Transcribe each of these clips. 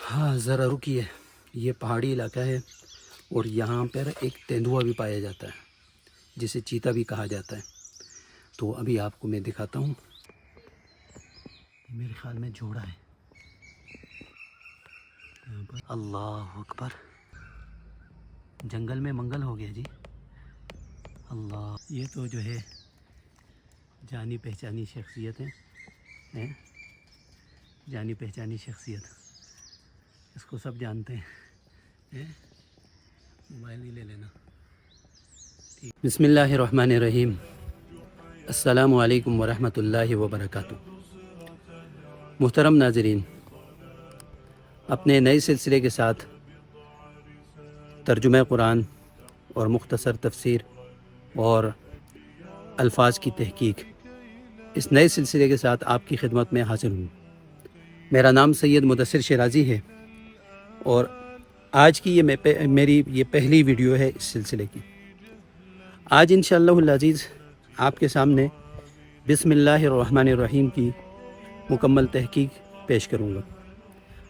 ہاں ذرا رکیے، یہ پہاڑی علاقہ ہے اور یہاں پر ایک تیندوا بھی پایا جاتا ہے جسے چیتا بھی کہا جاتا ہے۔ تو ابھی آپ کو میں دکھاتا ہوں، میرے خیال میں جوڑا ہے یہاں پر۔ اللہ اکبر، جنگل میں منگل ہو گیا جی۔ اللہ، یہ تو جو ہے جانی پہچانی شخصیت ہے، جانی پہچانی شخصیت، اس کو سب جانتے ہیں۔ موبائل ہی لے لینا۔ بسم اللہ الرحمن الرحیم، السلام علیکم ورحمۃ اللہ وبرکاتہ۔ محترم ناظرین، اپنے نئے سلسلے کے ساتھ ترجمہ قرآن اور مختصر تفسیر اور الفاظ کی تحقیق، اس نئے سلسلے کے ساتھ آپ کی خدمت میں حاضر ہوں۔ میرا نام سید مدثر شیرازی ہے اور آج کی میری یہ پہلی ویڈیو ہے اس سلسلے کی۔ آج انشاءاللہ العزیز آپ کے سامنے بسم اللہ الرحمن الرحیم کی مکمل تحقیق پیش کروں گا۔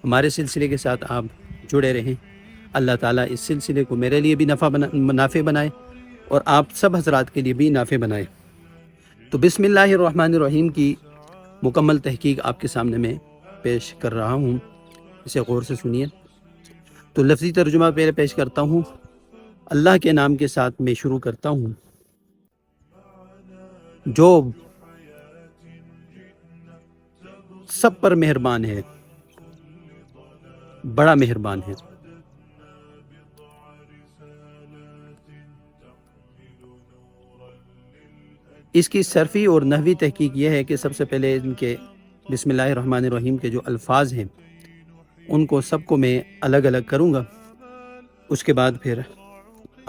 ہمارے سلسلے کے ساتھ آپ جڑے رہیں۔ اللہ تعالیٰ اس سلسلے کو میرے لیے بھی نافع بنائے اور آپ سب حضرات کے لیے بھی نافع بنائے۔ تو بسم اللہ الرحمن الرحیم کی مکمل تحقیق آپ کے سامنے میں پیش کر رہا ہوں، اسے غور سے سنیے۔ تو لفظی ترجمہ پہلے پیش کرتا ہوں۔ اللہ کے نام کے ساتھ میں شروع کرتا ہوں جو سب پر مہربان ہے، بڑا مہربان ہے۔ اس کی صرفی اور نحوی تحقیق یہ ہے کہ سب سے پہلے ان کے بسم اللہ الرحمن الرحیم کے جو الفاظ ہیں ان کو سب کو میں الگ الگ کروں گا، اس کے بعد پھر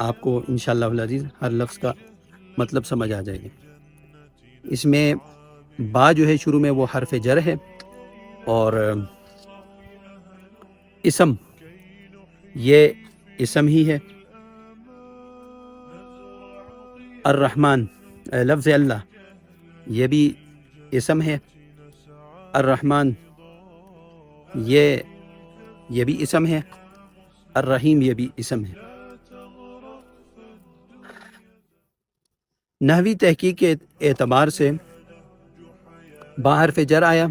آپ کو انشاءاللہ العزیز ہر لفظ کا مطلب سمجھ آ جائے گا۔ اس میں با جو ہے شروع میں وہ حرف جر ہے، اور اسم یہ اسم ہی ہے۔ الرحمن لفظ اللہ یہ بھی اسم ہے۔ الرحمن یہ بھی اسم ہے۔ الرحیم یہ بھی اسم ہے۔ نحوی تحقیق کے اعتبار سے با حرف جر آیا،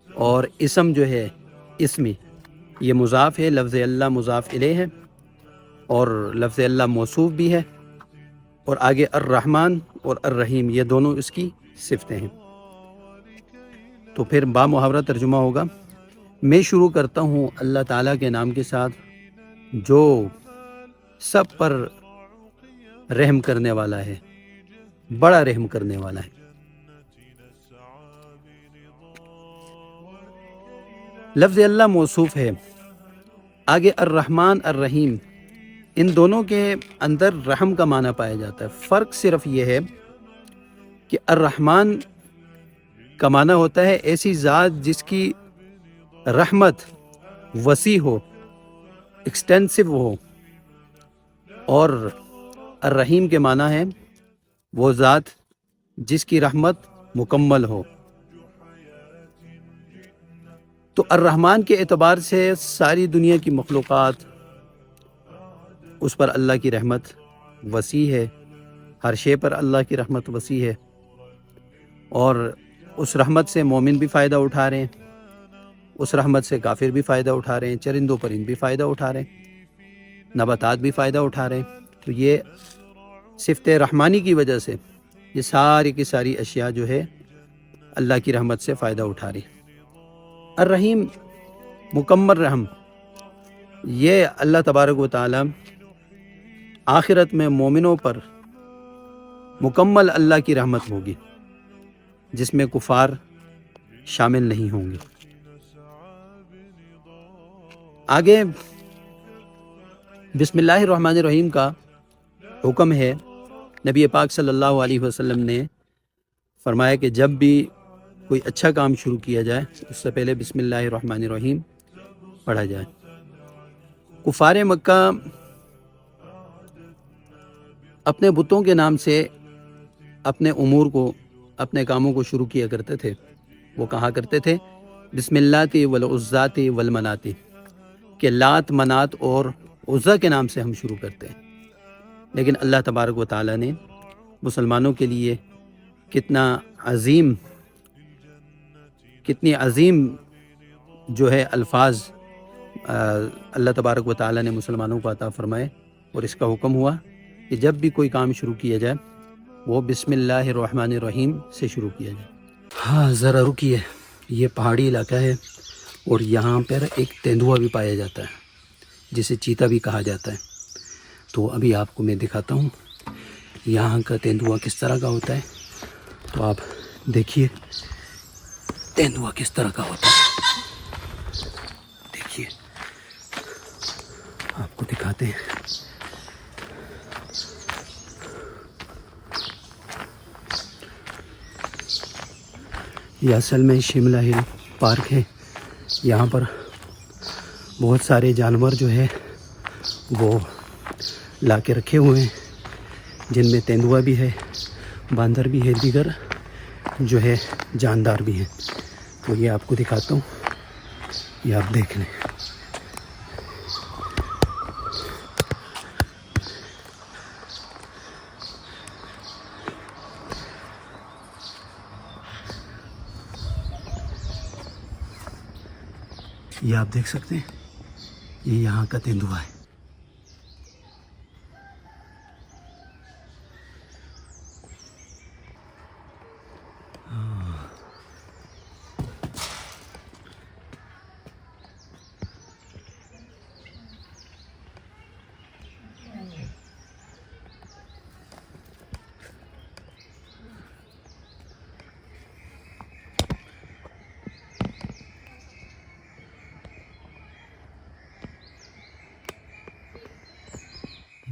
اور اسم جو ہے اسمی یہ مضاف ہے، لفظ اللہ مضاف الیہ ہے، اور لفظ اللہ موصوف بھی ہے، اور آگے الرحمن اور الرحیم یہ دونوں اس کی صفتیں ہیں۔ تو پھر با محاورہ ترجمہ ہوگا۔ میں شروع کرتا ہوں اللہ تعالیٰ کے نام کے ساتھ جو سب پر رحم کرنے والا ہے، بڑا رحم کرنے والا ہے۔ لفظ اللہ موصوف ہے، آگے الرحمن الرحیم، ان دونوں کے اندر رحم کا معنی پایا جاتا ہے۔ فرق صرف یہ ہے کہ الرحمن کا معنی ہوتا ہے ایسی ذات جس کی رحمت وسیع ہو، ایکسٹینسو ہو، اور الرحیم کے معنی ہے وہ ذات جس کی رحمت مکمل ہو۔ تو الرحمن کے اعتبار سے ساری دنیا کی مخلوقات اس پر اللہ کی رحمت وسیع ہے، ہر شے پر اللہ کی رحمت وسیع ہے، اور اس رحمت سے مومن بھی فائدہ اٹھا رہے ہیں، اس رحمت سے کافر بھی فائدہ اٹھا رہے ہیں، چرند و پرند بھی فائدہ اٹھا رہے ہیں، نباتات بھی فائدہ اٹھا رہے ہیں۔ تو یہ صفت رحمانی کی وجہ سے یہ ساری کی ساری اشیاء جو ہے اللہ کی رحمت سے فائدہ اٹھا رہی ہیں۔ الرحیم مکمل رحم، یہ اللہ تبارک و تعالی آخرت میں مومنوں پر مکمل اللہ کی رحمت ہوگی جس میں کفار شامل نہیں ہوں گے۔ آگے بسم اللہ الرحمن الرحیم کا حکم ہے۔ نبی پاک صلی اللہ علیہ وسلم نے فرمایا کہ جب بھی کوئی اچھا کام شروع کیا جائے اس سے پہلے بسم اللہ الرحمن الرحیم پڑھا جائے۔ کفار مکہ اپنے بتوں کے نام سے اپنے امور کو، اپنے کاموں کو شروع کیا کرتے تھے۔ وہ کہا کرتے تھے بسم اللہ والعزات والمنات، کہ لات منات اور عزا کے نام سے ہم شروع کرتے ہیں، لیکن اللہ تبارک و تعالیٰ نے مسلمانوں کے لیے کتنی عظیم جو ہے الفاظ اللہ تبارک و تعالیٰ نے مسلمانوں کو عطا فرمائے، اور اس کا حکم ہوا کہ جب بھی کوئی کام شروع کیا جائے وہ بسم اللہ الرحمن الرحیم سے شروع کیا جائے۔ ہاں ذرا رکیے، یہ پہاڑی علاقہ ہے اور یہاں پر ایک تیندوا بھی پایا جاتا ہے جسے چیتا بھی کہا جاتا ہے، تو ابھی آپ کو میں دکھاتا ہوں یہاں کا تیندوا کس طرح کا ہوتا ہے۔ تو آپ دیکھیے تیندوا کس طرح کا ہوتا ہے، دیکھیے آپ کو دکھاتے ہیں۔ یہ اصل میں شملہ ہل پارک ہے، یہاں پر بہت سارے جانور جو ہے وہ لا کے رکھے ہوئے ہیں، جن میں تیندوا بھی ہے، باندر بھی ہے، دیگر جو ہے جاندار بھی ہیں۔ تو یہ آپ کو دکھاتا ہوں، یہ آپ دیکھ لیں۔ یہ آپ دیکھ سکتے ہیں، یہ یہاں کا تیندوا ہے۔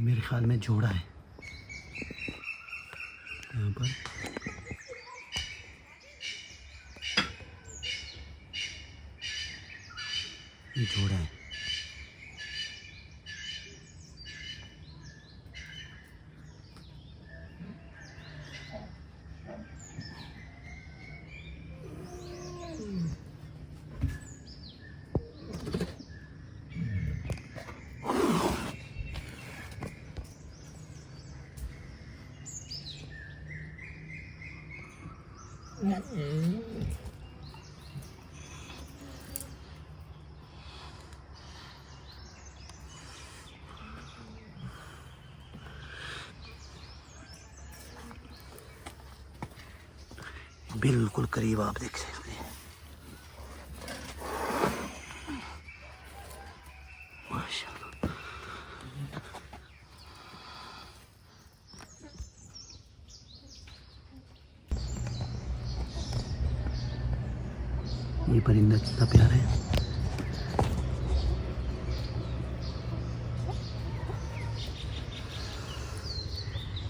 میرے خیال میں جوڑا ہے یہاں پر۔ یہ جوڑا ہے۔ بالکل قریب آپ دیکھ سکتے ہیں، ماشاءاللہ۔ یہ پرندہ کتنا پیارا ہے۔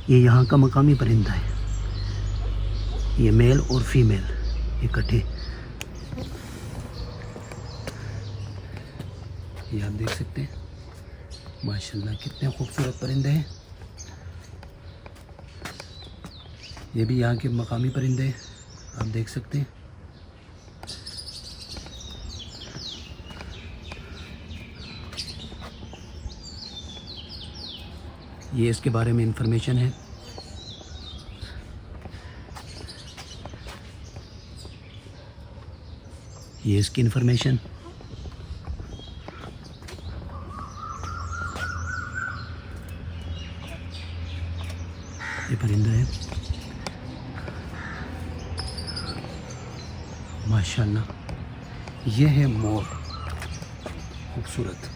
یہ یہاں کا مقامی پرندہ ہے، یہ میل اور فیمیل اکٹھے۔ یہ آپ دیکھ سکتے ہیں، ماشاءاللہ کتنے خوبصورت پرندے ہیں۔ یہ بھی یہاں کے مقامی پرندے ہیں، آپ دیکھ سکتے ہیں۔ یہ اس کے بارے میں انفارمیشن ہے۔ یہ اس کی انفارمیشن۔ یہ پرندہ ہے، ماشاءاللہ۔ یہ ہے مور، خوبصورت۔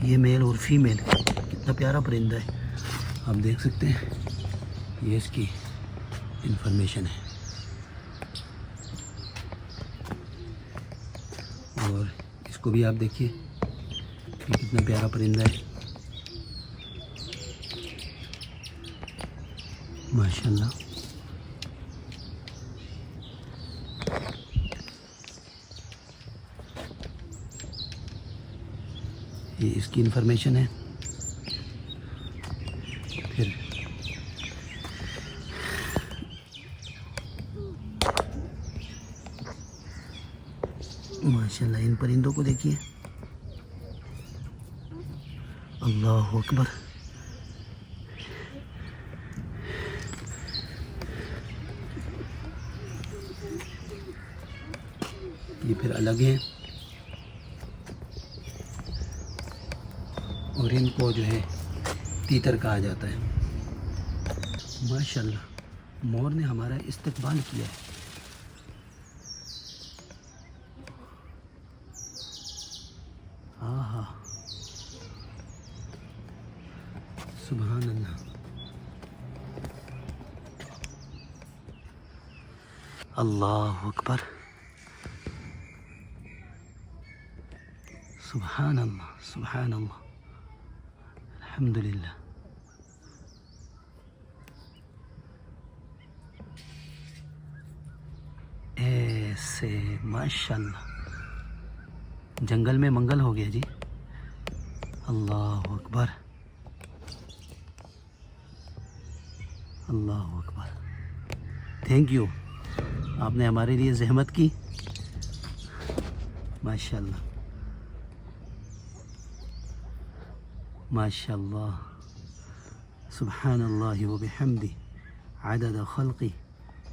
یہ میل اور فیمیل، کتنا پیارا پرندہ ہے، آپ دیکھ سکتے ہیں۔ یہ اس کی انفارمیشن ہے، اور اس کو بھی آپ دیکھیے، یہ کتنا پیارا پرندہ ہے، ماشاءاللہ۔ جی اس کی انفارمیشن ہے. پھر ماشاءاللہ ان پرندوں کو دیکھیے. اللہ اکبر. یہ پھر الگ ہیں اور ان کو جو ہے تیتر کہا جاتا ہے. ماشاءاللہ مور نے ہمارا استقبال کیا ہے. ہاں ہاں سبحان اللہ. اللہ اکبر. سبحان اللہ سبحان اللہ. الحمدللہ. ایسے ماشاءاللہ جنگل میں منگل ہو گیا جی. اللہ اکبر اللہ اکبر. تھینک یو، آپ نے ہمارے لیے زحمت کی. ماشاءاللہ ماشاءاللہ. سبحان اللہ وبحمدہ عدد خلقی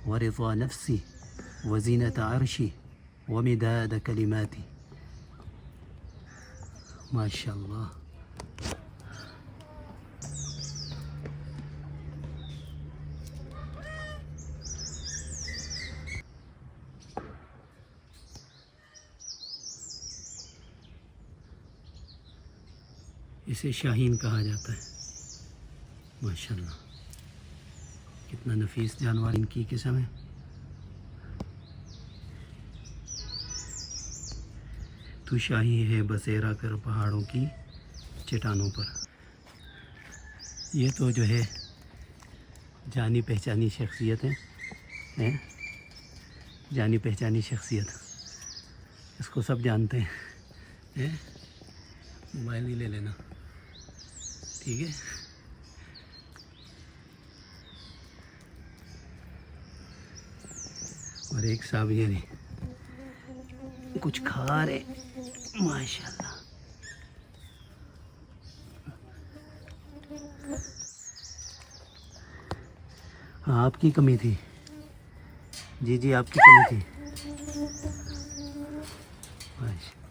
ورضا نفسی وزینت عرشی ومداد کلماتی. ماشاءاللہ. اسے شاہین کہا جاتا ہے. ماشاءاللہ کتنا نفیس جانور ان کی قسم ہے. تو شاہی ہے بسیرا کر پہاڑوں کی چٹانوں پر. یہ تو جو ہے جانی پہچانی شخصیت ہے، جانی پہچانی شخصیت. اس کو سب جانتے ہیں. موبائل نہیں لے لینا ٹھیک ہے. اور ایک صاحب یہ نہیں کچھ کھا رہے. ماشاءاللہ. ہاں آپ کی کمی تھی. جی جی آپ کی کمی تھی. ماشاءاللہ.